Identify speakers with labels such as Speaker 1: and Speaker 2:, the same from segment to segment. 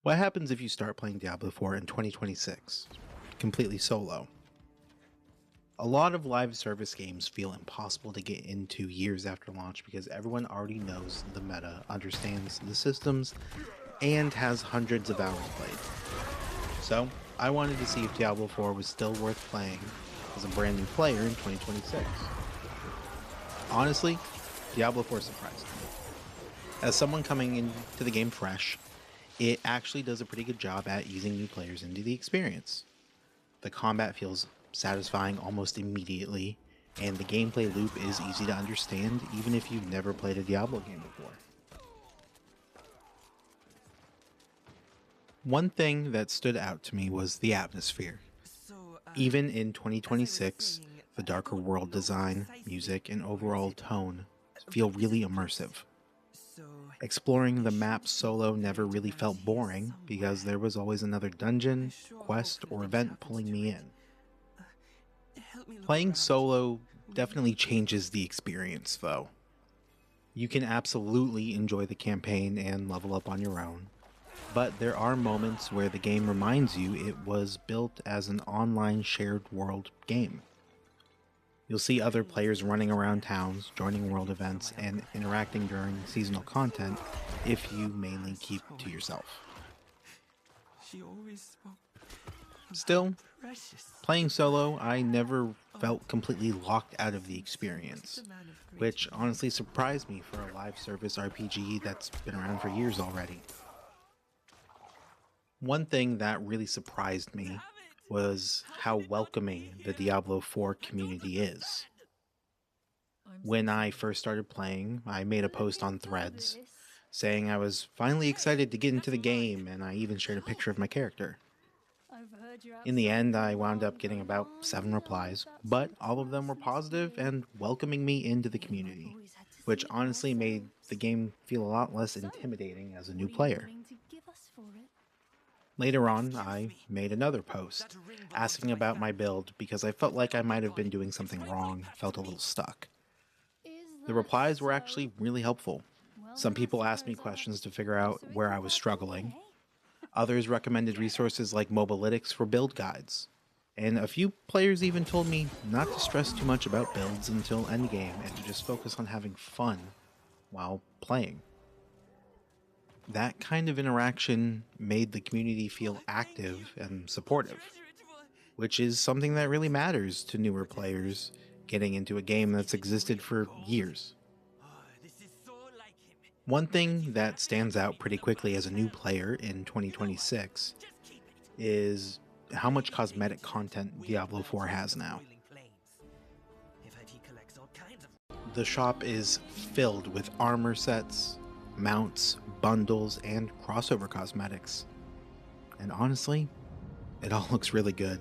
Speaker 1: What happens if you start playing Diablo IV in 2026, completely solo? A lot of live service games feel impossible to get into years after launch because everyone already knows the meta, understands the systems, and has hundreds of hours played. So, I wanted to see if Diablo IV was still worth playing as a brand new player in 2026. Honestly, Diablo IV surprised me. As someone coming into the game fresh, it actually does a pretty good job at easing new players into the experience. The combat feels satisfying almost immediately, and the gameplay loop is easy to understand even if you've never played a Diablo game before. One thing that stood out to me was the atmosphere. Even in 2026, the darker world design, music, and overall tone feel really immersive. Exploring the map solo never really felt boring because there was always another dungeon, quest, or event pulling me in. Playing solo definitely changes the experience though. You can absolutely enjoy the campaign and level up on your own, but there are moments where the game reminds you it was built as an online shared world game. You'll see other players running around towns, joining world events, and interacting during seasonal content if you mainly keep to yourself. Still, playing solo, I never felt completely locked out of the experience, which honestly surprised me for a live service RPG that's been around for years already. One thing that really surprised me was how welcoming the Diablo IV community is. When I first started playing, I made a post on Threads saying I was finally excited to get into the game, and I even shared a picture of my character. In the end, I wound up getting about 7 replies, but all of them were positive and welcoming me into the community, which honestly made the game feel a lot less intimidating as a new player. Later on, I made another post asking about my build because I felt like I might have been doing something wrong, felt a little stuck. The replies were actually really helpful. Some people asked me questions to figure out where I was struggling. Others recommended resources like Mobalytics for build guides. And a few players even told me not to stress too much about builds until endgame and to just focus on having fun while playing. That kind of interaction made the community feel active and supportive, which is something that really matters to newer players getting into a game that's existed for years. One thing that stands out pretty quickly as a new player in 2026 is how much cosmetic content Diablo IV has now. The shop is filled with armor sets, mounts, bundles, and crossover cosmetics. And honestly, it all looks really good.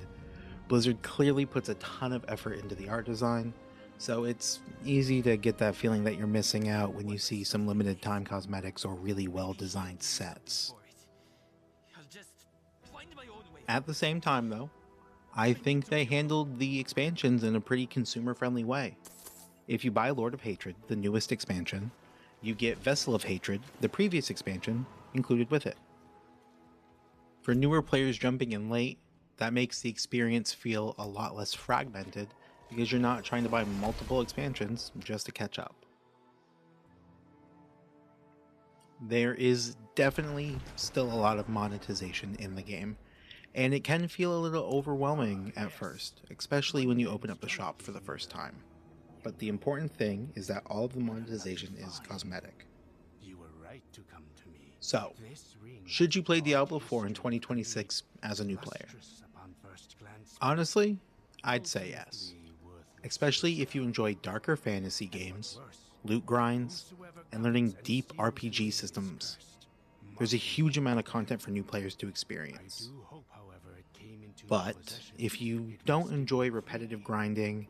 Speaker 1: Blizzard clearly puts a ton of effort into the art design, so it's easy to get that feeling that you're missing out when you see some limited time cosmetics or really well designed sets. At the same time though, I think they handled the expansions in a pretty consumer friendly way. If you buy Lord of Hatred, the newest expansion, you get Vessel of Hatred, the previous expansion, included with it. For newer players jumping in late, that makes the experience feel a lot less fragmented because you're not trying to buy multiple expansions just to catch up. There is definitely still a lot of monetization in the game, and it can feel a little overwhelming at first, especially when you open up the shop for the first time. But the important thing is that all of the monetization is cosmetic. So, should you play Diablo IV in 2026 as a new player? Honestly, I'd say yes. Especially if you enjoy darker fantasy games, loot grinds, and learning deep RPG systems. There's a huge amount of content for new players to experience. But if you don't enjoy repetitive grinding,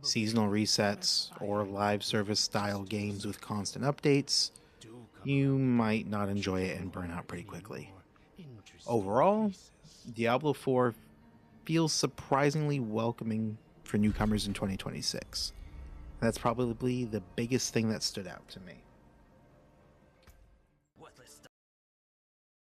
Speaker 1: seasonal resets, or live service style games with constant updates, you might not enjoy it and burn out pretty quickly. Overall, Diablo IV feels surprisingly welcoming for newcomers in 2026. That's probably the biggest thing that stood out to me.